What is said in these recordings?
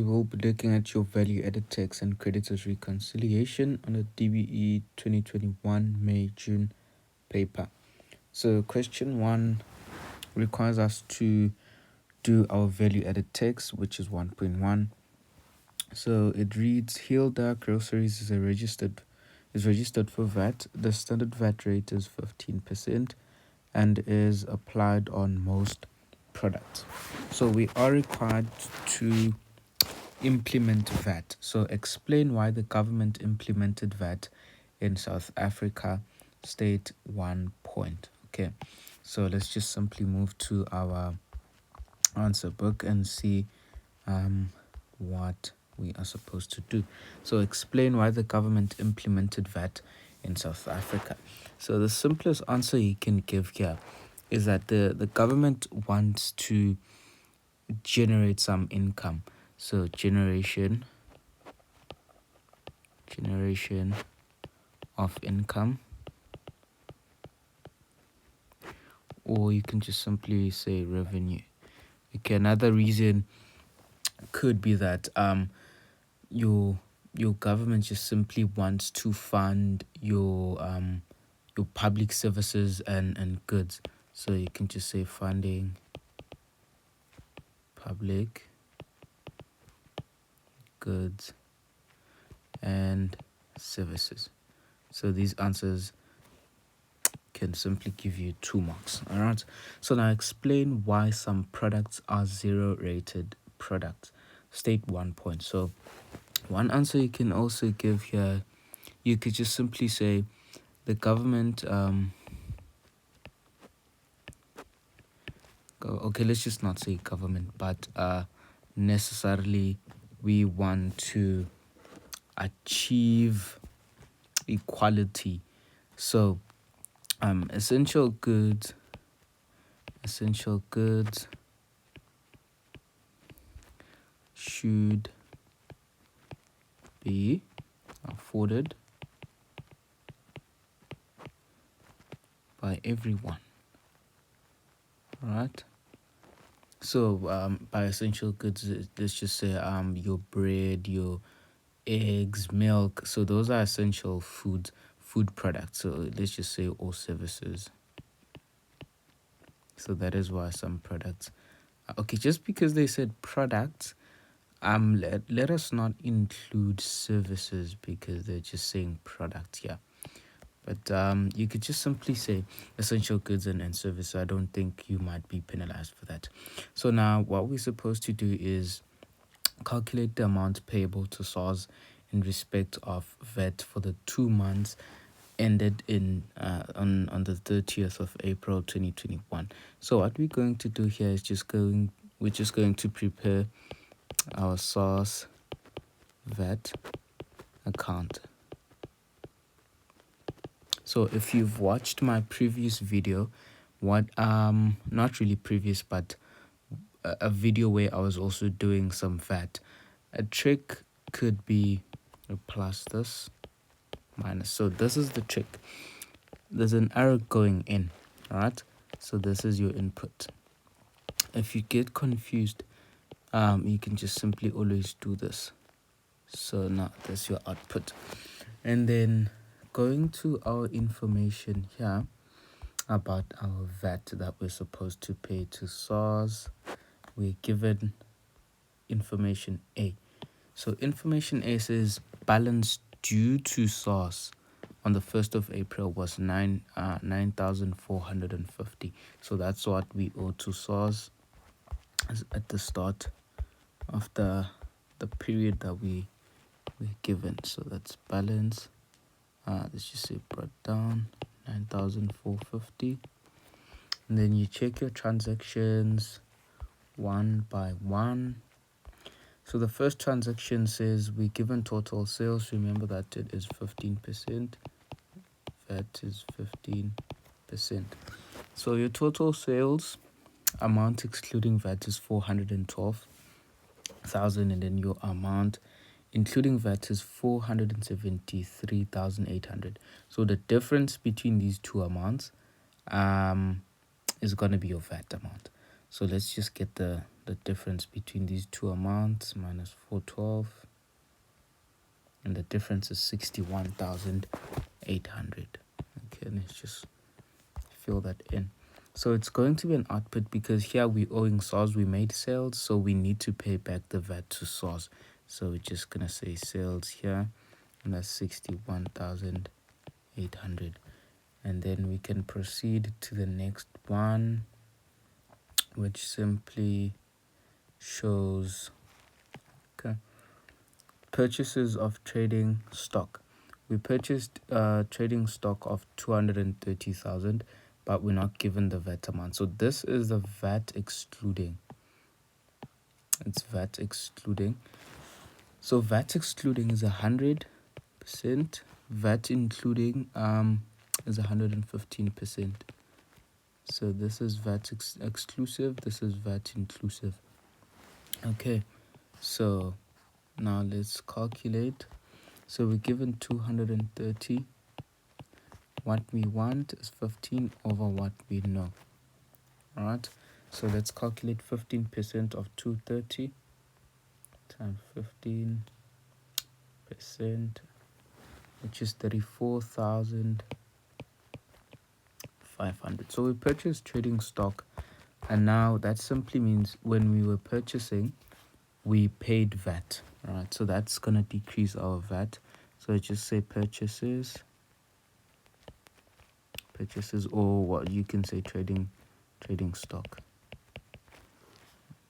We will be looking at your value-added tax and creditors reconciliation on the DBE 2021 May-June paper. So question 1 requires us to do our value-added tax, which is 1.1. So it reads, Hilda Groceries is registered for VAT. The standard VAT rate is 15% and is applied on most products. So we are required to implement VAT. So explain why the government implemented VAT in South Africa. State 1 point. Okay, so let's just simply move to our answer book and see what we are supposed to do. So explain why the government implemented VAT in South Africa. So the simplest answer you can give here is that the government wants to generate some income. So generation of income, or you can just simply say revenue. Okay, another reason could be that your government just simply wants to fund your public services and goods. So you can just say funding public goods and services. So these answers can simply give you 2 marks. All right, so now explain why some products are 0 rated products. State 1 point. So one answer you can also give here, you could just simply say the government okay, let's just not say government, but necessarily we want to achieve equality. So essential goods should be afforded by everyone. All right, so by essential goods, let's just say your bread, your eggs, milk. So those are essential food products. So let's just say all services. So that is why some products. Okay, just because they said products, let us not include services because they're just saying products here. But you could just simply say essential goods and services. I don't think you might be penalized for that. So now what we're supposed to do is calculate the amount payable to SARS in respect of VAT for the 2 months ended in on the 30th of April 2021. So what we're going to do here is we're just going to prepare our SARS VAT account. So if you've watched my previous video, not really previous, but a video where I was also doing some VAT, a trick could be plus this minus. So this is the trick. There's an arrow going in, all right? So this is your input. If you get confused, you can just simply always do this. So now that's your output. And then going to our information here about our VAT that we're supposed to pay to SARS, we're given information A. So information A says balance due to SARS on the 1st of April was 9,450. So that's what we owe to SARS at the start of the period that we were given. So that's balance. Let's just say brought down 9,450. And then you check your transactions one by one. So the first transaction says we given total sales. Remember that it is 15%. VAT is 15%. So your total sales amount excluding VAT is 412,000, and then your amount including VAT is 473,800. So the difference between these two amounts is going to be your VAT amount. So let's just get the the difference between these two amounts, minus 412, and the difference is 61,800. Okay, let's just fill that in. So it's going to be an output because here we're owing SARS, we made sales, so we need to pay back the VAT to SARS. So we're just gonna say sales here, and that's 61,800. And then we can proceed to the next one, which simply shows purchases of trading stock. We purchased trading stock of 230,000, but we're not given the VAT amount. So this is the VAT excluding. It's VAT excluding. So VAT excluding is 100%. VAT including is 115%. So this is VAT exclusive. This is VAT inclusive. Okay, so now let's calculate. So we're given 230. What we want is 15 over what we know. Alright, so let's calculate 15% of 230 times 15%, which is 34,500. So we purchased trading stock, and now that simply means when we were purchasing, we paid VAT. Alright, so that's gonna decrease our VAT. So I just say purchases, or what you can say trading stock.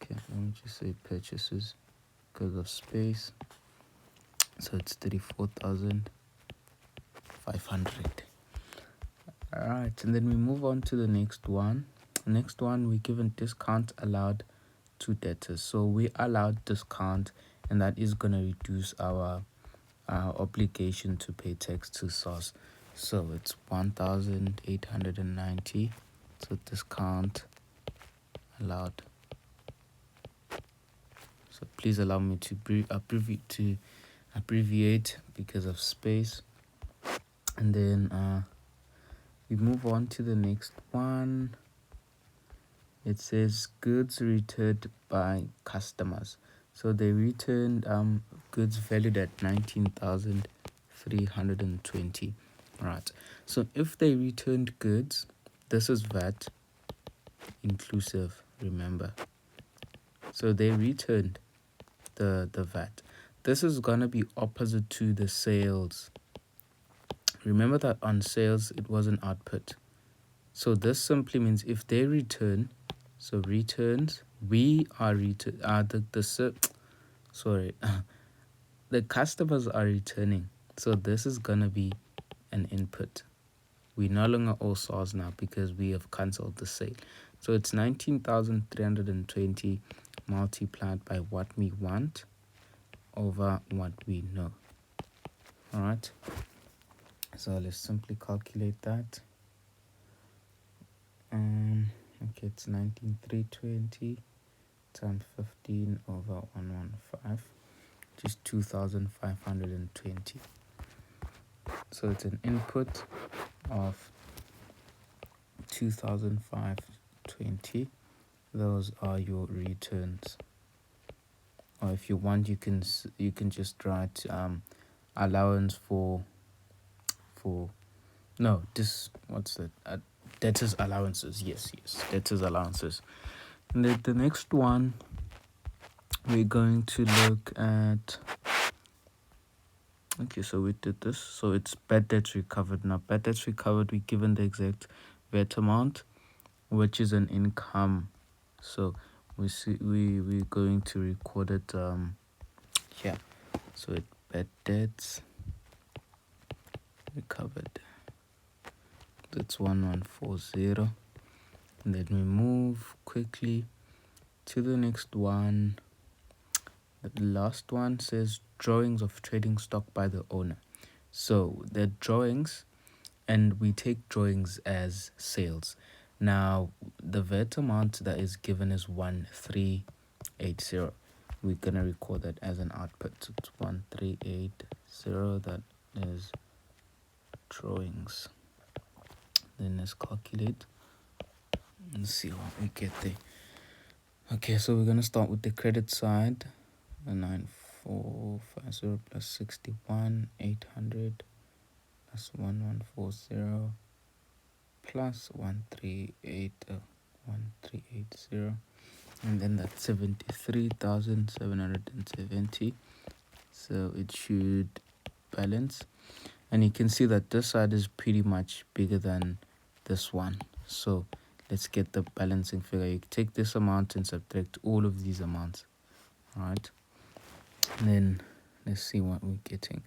Okay, let me just say purchases because of space. So it's 34,500. Alright, and then we move on to the next one. Next one, we're given discount allowed to debtors. So we allowed discount, and that is going to reduce our obligation to pay tax to SARS. So it's 1,890. So discount allowed. So please allow me to abbreviate because of space. And then we move on to the next one. It says goods returned by customers. So they returned goods valued at 19,320. Right. So if they returned goods, this is VAT inclusive, remember. So they returned the VAT. This is gonna be opposite to the sales. Remember that on sales it was an output. So this simply means if they return, so returns, we are the customers are returning. So this is gonna be an input. We no longer owe SARS now because we have cancelled the sale. So it's 19,320 multiplied by what we want over what we know. All right. So let's simply calculate that. Okay, it's 19,320 times 15 over 115, which is 2,520. So it's an input of 2,520. Those are your returns. Or if you want, you can just write allowance for no, this, what's that? Debtors allowances. Yes, debtors allowances. And the next one we're going to look at. Okay, so we did this. So it's bad debts recovered. Now bad debts recovered, we're given the exact VAT amount, which is an income. So we're going to record it here. So it bad debts recovered. That's 1140. And then we move quickly to the next one. The last one says drawings of trading stock by the owner. So the drawings, and we take drawings as sales. Now the VAT amount that is given is 1380. We're gonna record that as an output. So it's 1380. That is drawings. Then let's calculate and see what we get there. Okay, so we're gonna start with the credit side. 9450 plus 61 800 plus 1140 plus 1380, and then that's 73,770. So it should balance, and you can see that this side is pretty much bigger than this one. So let's get the balancing figure. You take this amount and subtract all of these amounts. All right, and then let's see what we're getting.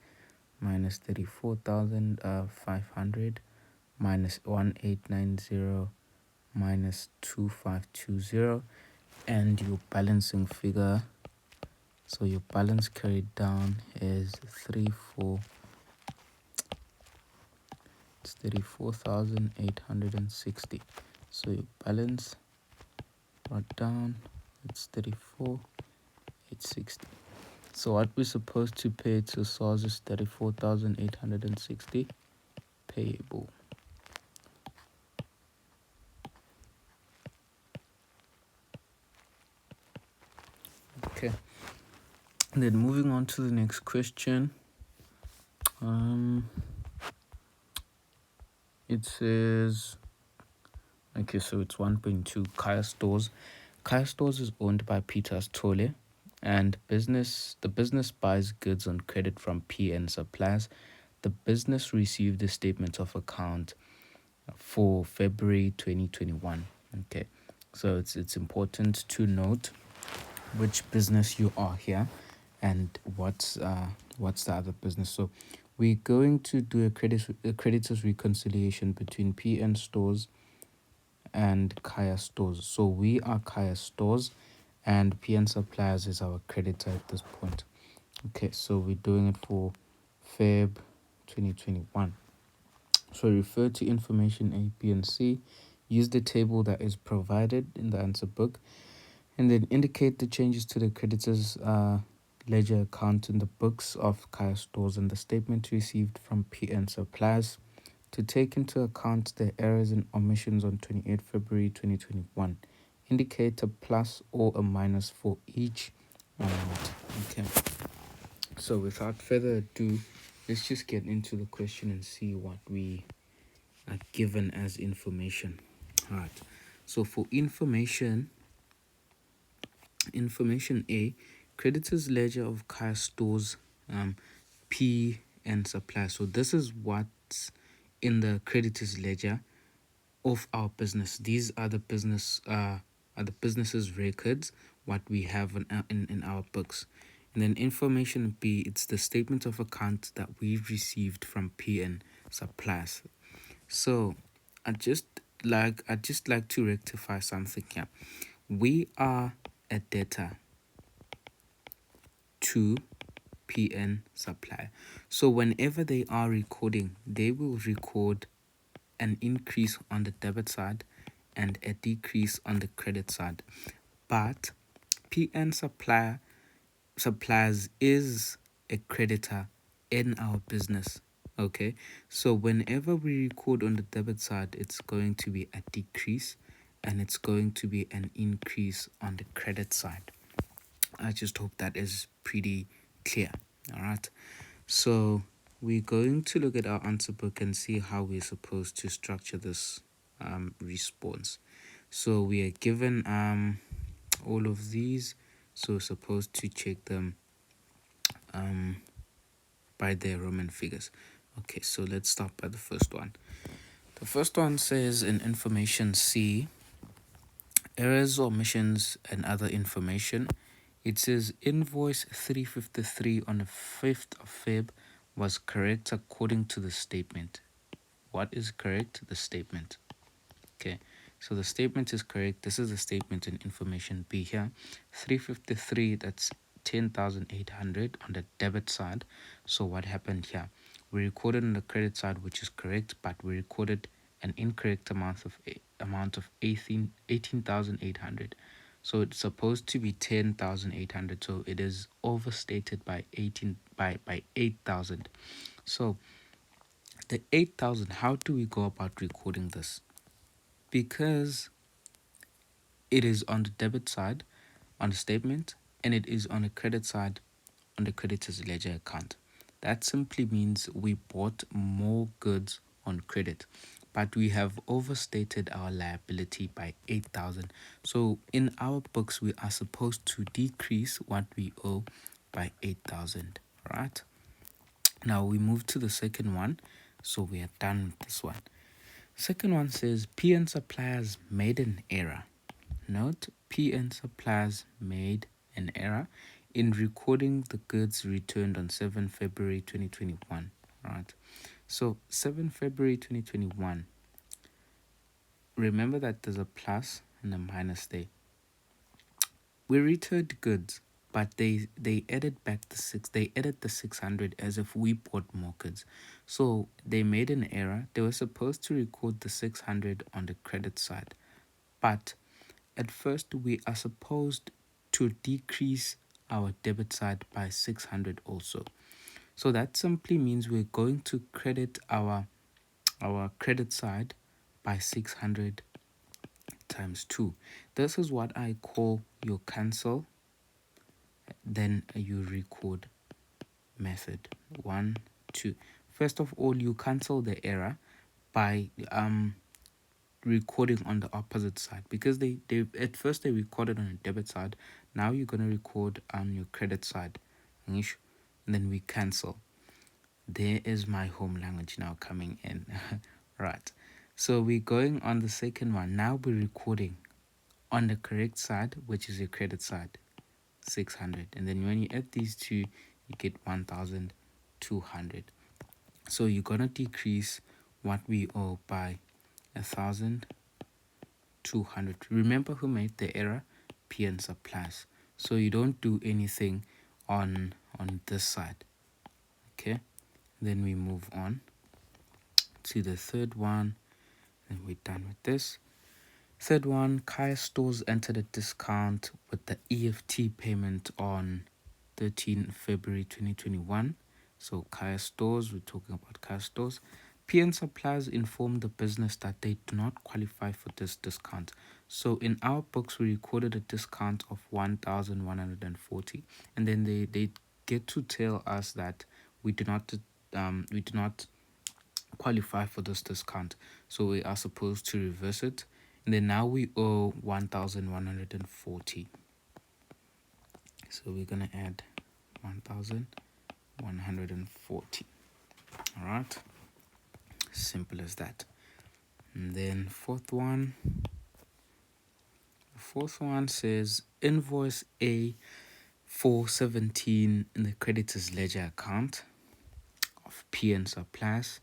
Minus 34,500 minus 1890 minus 2520, and your balancing figure. So your balance carried down is 34,860. So your balance brought down, it's 34,860. So what we're supposed to pay to SARS is 34,860 payable. Okay. And then moving on to the next question. It says, okay, so it's 1.2 Kaya Stores. Kaya Stores is owned by Peter Stole, and the business buys goods on credit from PN Suppliers. The business received a statement of account for February 2021. Okay, so it's important to note which business you are here and what's the other business. So we're going to do a creditors reconciliation between PN Stores and Kaya Stores. So we are Kaya Stores and PN Suppliers is our creditor at this point. Okay, so we're doing it for Feb 2021. So refer to information A, B, and C. Use the table that is provided in the answer book, and then indicate the changes to the creditors ledger account in the books of Kaya Stores and the statement received from PN Suppliers to take into account the errors and omissions on 28 February 2021. Indicate a plus or a minus for each amount. Okay. So without further ado, let's just get into the question and see what we are given as information. All right. So for information A, creditors ledger of Kaya Stores, P and supply. So this is what's in the creditors ledger of our business. These are the business's records, what we have in our books. And then information B, it's the statement of account that we've received from PN Suppliers. So I just like to rectify something here. We are a debtor to PN Supplier. So whenever they are recording, they will record an increase on the debit side and a decrease on the credit side. But PN Suppliers is a creditor in our business. Okay, so whenever we record on the debit side, it's going to be a decrease and it's going to be an increase on the credit side. I just hope that is pretty clear. All right, so we're going to look at our answer book and see how we're supposed to structure this response. So we are given all of these, so we're supposed to check them by their Roman figures. Okay, so let's start by the first one. The first one says in information C, errors, omissions, and other information. It says invoice 353 on the 5th of Feb was correct according to the statement. What is correct? The statement. Okay, so the statement is correct. This is the statement in information B here. 353, that's 10,800 on the debit side. So what happened here? We recorded on the credit side, which is correct, but we recorded an incorrect amount of 18,800. So it's supposed to be 10,800. So it is overstated by 8,000. So the 8,000, how do we go about recording this? Because it is on the debit side, on the statement, and it is on the credit side on the creditor's ledger account. That simply means we bought more goods on credit, but we have overstated our liability by 8,000. So in our books, we are supposed to decrease what we owe by 8,000, right? Now we move to the second one. So we are done with this one. Second one says PN suppliers made an error. Note, PN suppliers made an error in recording the goods returned on 7 February 2021. Right. So 7 February 2021. Remember that there's a plus and a minus there. We returned goods, but they added back they added the 600 as if we bought more goods. So they made an error. They were supposed to record the 600 on the credit side, but at first we are supposed to decrease our debit side by 600 also. So that simply means we're going to credit our credit side by 600 times 2. This is what I call your cancel, then you record method. 1, 2. First of all, you cancel the error by recording on the opposite side, because they at first they recorded on the debit side. Now you're going to record on your credit side, and then we cancel. There is my home language now coming in. Right, so we're going on the second one. Now we're recording on the correct side, which is your credit side, 600, and then when you add these two, you get 1,200. So you're gonna decrease what we owe by 1,200. Remember who made the error? PN supplies. So you don't do anything on this side. Okay, then we move on to the third one, and we're done with this. Third one, Kaya Stores entered a discount with the EFT payment on 13 February 2021. So Kaya Stores, we're talking about Kaya Stores. PN Suppliers informed the business that they do not qualify for this discount. So in our books, we recorded a discount of 1,140, and then they get to tell us that we do not qualify for this discount. So we are supposed to reverse it, and then now we owe 1,140. So we're gonna add 1,140. All right, simple as that. And then fourth one says invoice A417 in the creditors ledger account of PN Supplies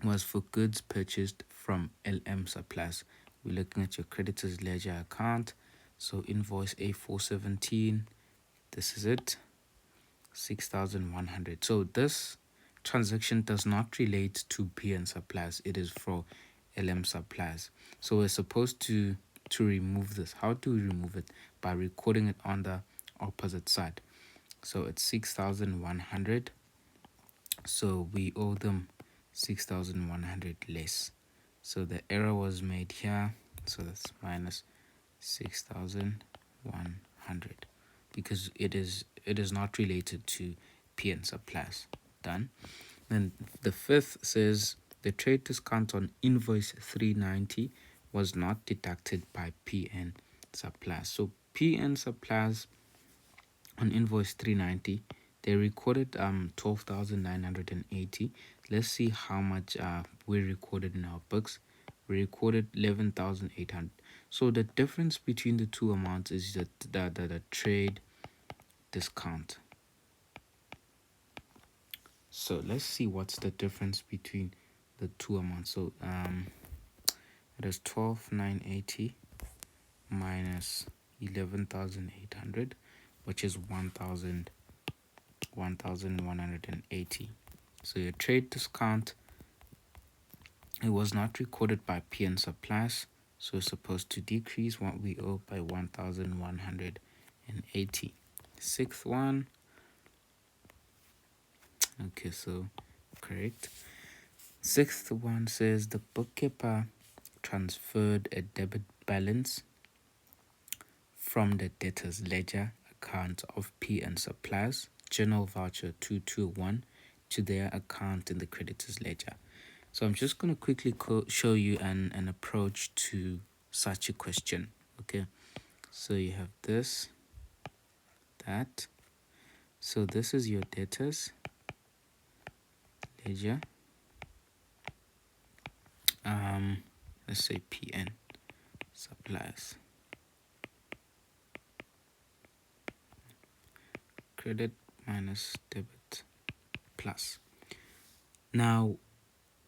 was for goods purchased from LM Supplies. We're looking at your creditors ledger account. So invoice A417, this is it, 6,100. So this transaction does not relate to PN Supplies. It is for LM Supplies. So we're supposed to remove this. How do we remove it? By recording it on the opposite side. So it's 6,100. So we owe them 6,100 less. So the error was made here. So that's minus 6,100, because it is not related to PN Supplies. Done. Then the fifth says the trade discount on invoice 390 was not deducted by PN Supplies. So PN Supplies on invoice 390, they recorded 12,980. Let's see how much we recorded in our books. We recorded 11,800. So the difference between the two amounts is the trade discount. So let's see what's the difference between the two amounts. So it is 12,980 minus 11,800, which is 1,180. So your trade discount, it was not recorded by PN Supplies, so it's supposed to decrease what we owe by 1,180. Sixth one, okay, so correct. Sixth one says the bookkeeper transferred a debit balance from the debtors ledger account of PN Suppliers, General Voucher 221, to their account in the creditors ledger. So I'm just going to quickly show you an approach to such a question. Okay, so you have this, that. So this is your debtors ledger. Let's say PN Suppliers. Credit minus debit plus. Now,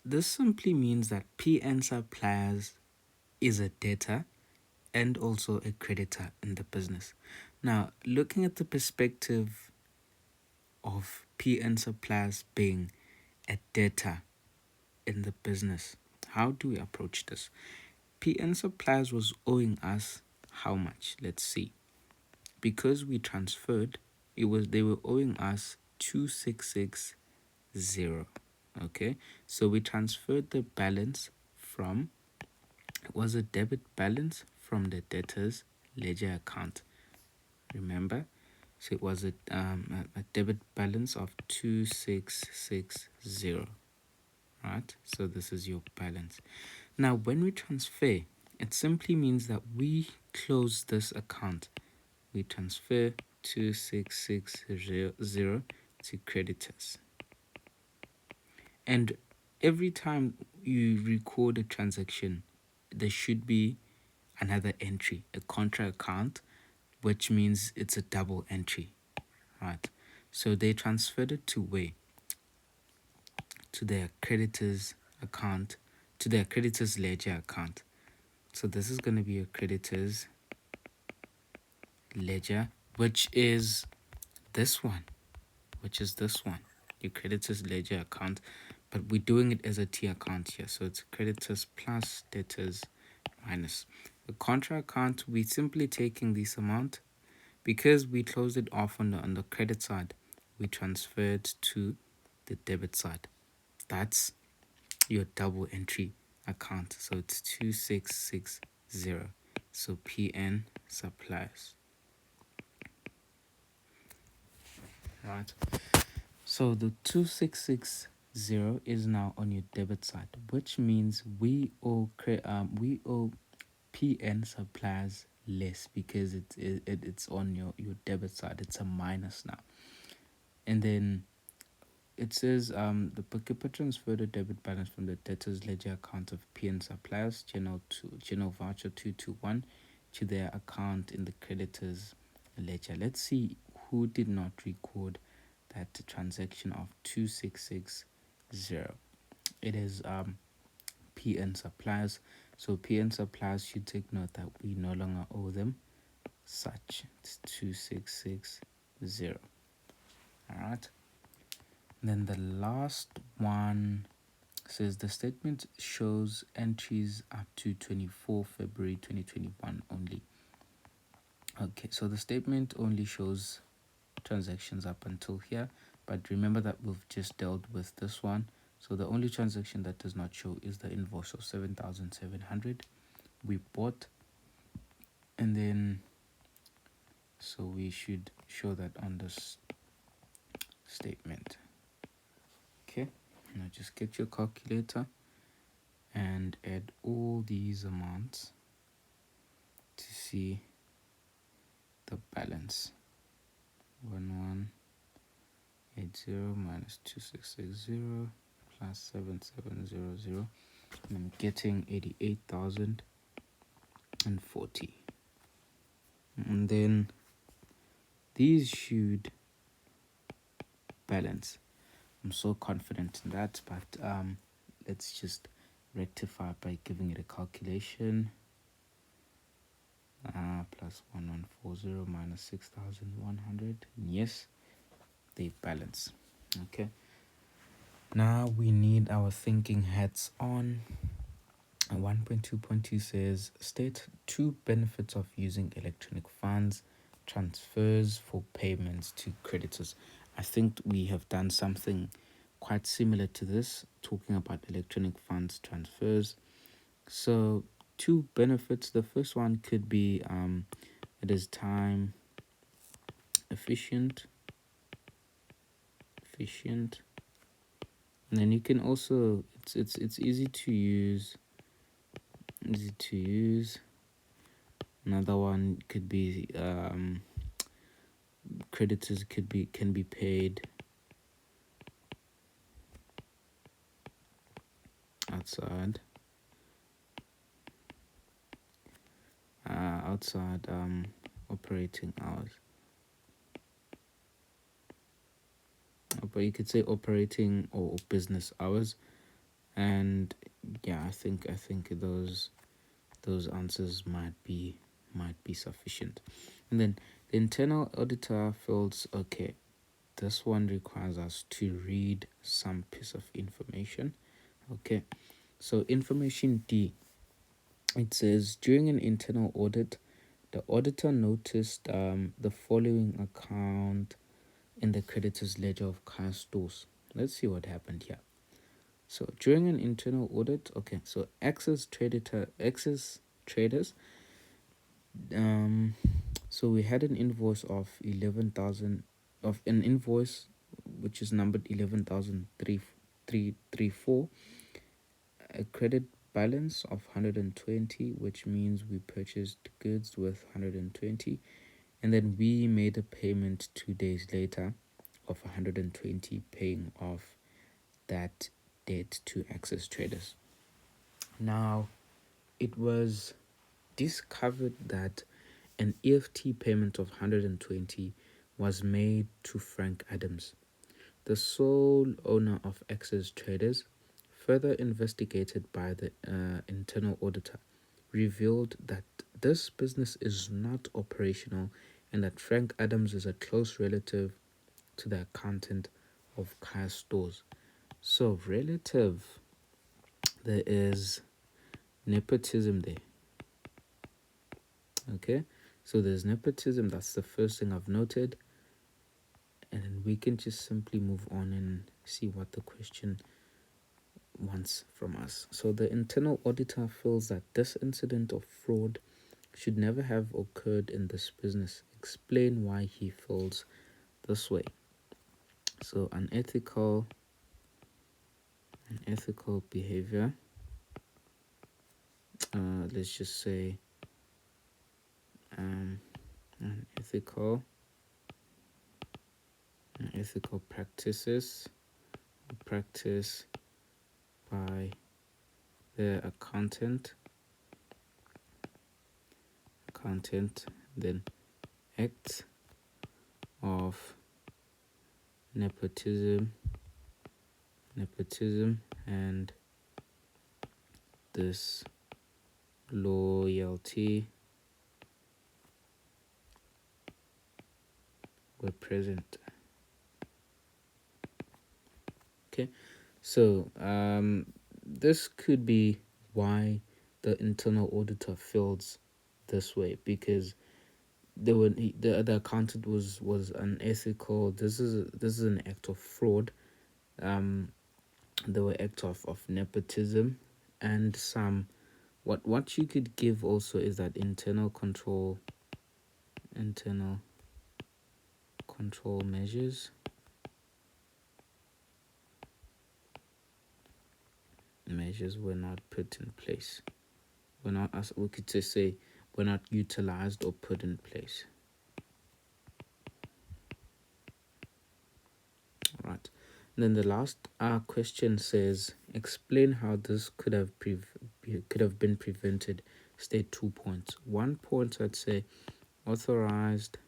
this simply means that PN Suppliers is a debtor and also a creditor in the business. Now, looking at the perspective of PN Suppliers being a debtor in the business, how do we approach this? PN Suppliers was owing us how much? Let's see. Because we transferred, they were owing us 2660. Okay, so we transferred the balance from, it was a debit balance from the debtors ledger account. Remember, so it was a debit balance of 2660. Right, so this is your balance. Now when we transfer, it simply means that we close this account. We transfer 2660 to creditors. And every time you record a transaction, there should be another entry, a contra account, which means it's a double entry, right? So they transferred it to where? To their creditors account, to their creditors ledger account. So this is going to be a creditors ledger, which is this one, your creditors ledger account, but we're doing it as a T account here. So it's creditors plus debtors minus. The contra account, we're simply taking this amount because we closed it off on the credit side. We transferred to the debit side. That's your double entry account. So it's 2660. So PN Suppliers. Right. So the 2660 is now on your debit side, which means we owe PN Suppliers less because it's on your debit side. It's a minus now. And then it says the bookkeeper transferred a debit balance from the debtors ledger account of PN Suppliers General Voucher 221 to their account in the creditors ledger. Let's see who did not record that transaction of 2660. It is PN Suppliers. So PN Suppliers should take note that we no longer owe them such. It's 2660. All right. Then the last one says the statement shows entries up to 24 February 2021 only. Okay, so the statement only shows transactions up until here, but remember that we've just dealt with this one. So the only transaction that does not show is the invoice of 7,700 we bought, and then so we should show that on this statement. Okay, now just get your calculator and add all these amounts to see the balance. 1180 minus 2660 plus 7700, and I'm getting 88,040. And then these should balance. I'm so confident in that, but let's just rectify by giving it a calculation. Plus 1140 minus 6,100. Yes, they balance. Okay, now we need our thinking hats on. 1.2.2 says state two benefits of using electronic funds transfers for payments to creditors. I think we have done something quite similar to this, talking about electronic funds transfers. So two benefits. The first one could be It is time efficient. And then you can also, it's easy to use. Another one could be creditors can be paid outside operating hours. But you could say operating or business hours. And yeah, I think those answers might be sufficient. And then the internal auditor feels okay. This one requires us to read some piece of information. Okay, so information D. It says during an internal audit, the auditor noticed the following account in the creditors ledger of Kaya stores. Let's see what happened here. So during an internal audit, okay, so Access Traders, so we had an invoice of 11,000 of an invoice which is numbered 11,334, a credit balance of 120, which means we purchased goods worth 120, and then we made a payment 2 days later of 120, paying off that debt to Access Traders. Now, it was discovered that an EFT payment of 120 was made to Frank Adams, the sole owner of Access Traders. Further investigated by the internal auditor revealed that this business is not operational and that Frank Adams is a close relative to the accountant of Kaya Stores. So relative, there is nepotism there. Okay, so there's nepotism. That's the first thing I've noted. And then we can just simply move on and see what the question wants from us. So the internal auditor feels that this incident of fraud should never have occurred in this business. Explain why he feels this way. So unethical behavior. Let's just say unethical practices practice by the accountant, then acts of nepotism and disloyalty were present. Okay, so this could be why the internal auditor feels this way, because the accountant was unethical. This is an act of fraud. There were acts of nepotism, and some what you could give also is that internal control measures were not put in place. Were not, as we could just say, were not utilized or put in place. All right. And then the last question says, explain how this could have been prevented. State 2 points. 1 point, I'd say authorized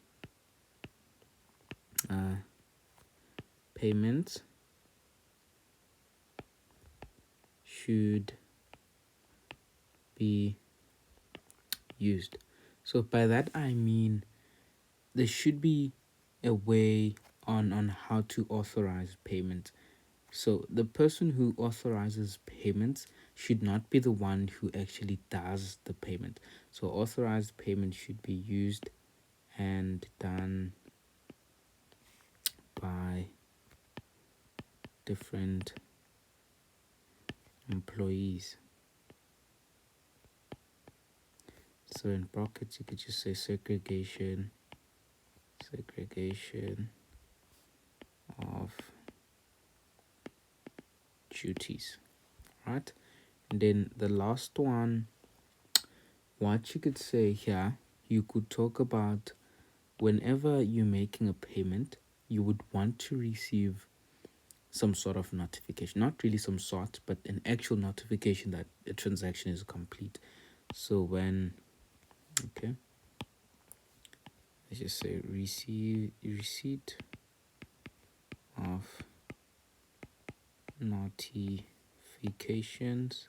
payments should be used. So by that I mean there should be a way on how to authorize payment. So the person who authorizes payments should not be the one who actually does the payment. So authorized payment should be used and done by different employees. So in brackets, you could just say segregation of duties, right? And then the last one, what you could say here, you could talk about whenever you're making a payment, you would want to receive some sort of notification, not really some sort, but an actual notification that a transaction is complete. So when, okay, let's just say receipt of notifications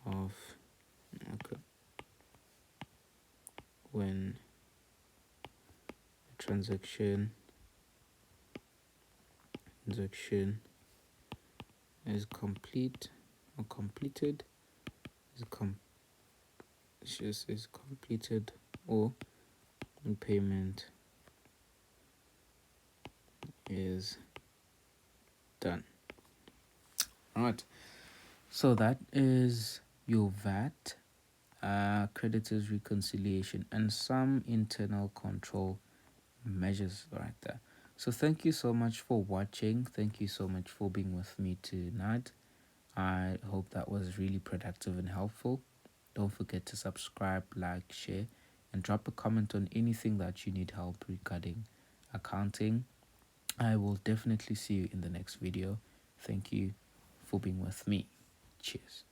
of, okay, when a transaction is complete or completed, is completed, or payment is done. All right, so that is your VAT, creditors reconciliation, and some internal control measures right there. So thank you so much for watching. Thank you so much for being with me tonight. I hope that was really productive and helpful. Don't forget to subscribe, like, share, and drop a comment on anything that you need help regarding accounting. I will definitely see you in the next video. Thank you for being with me. Cheers.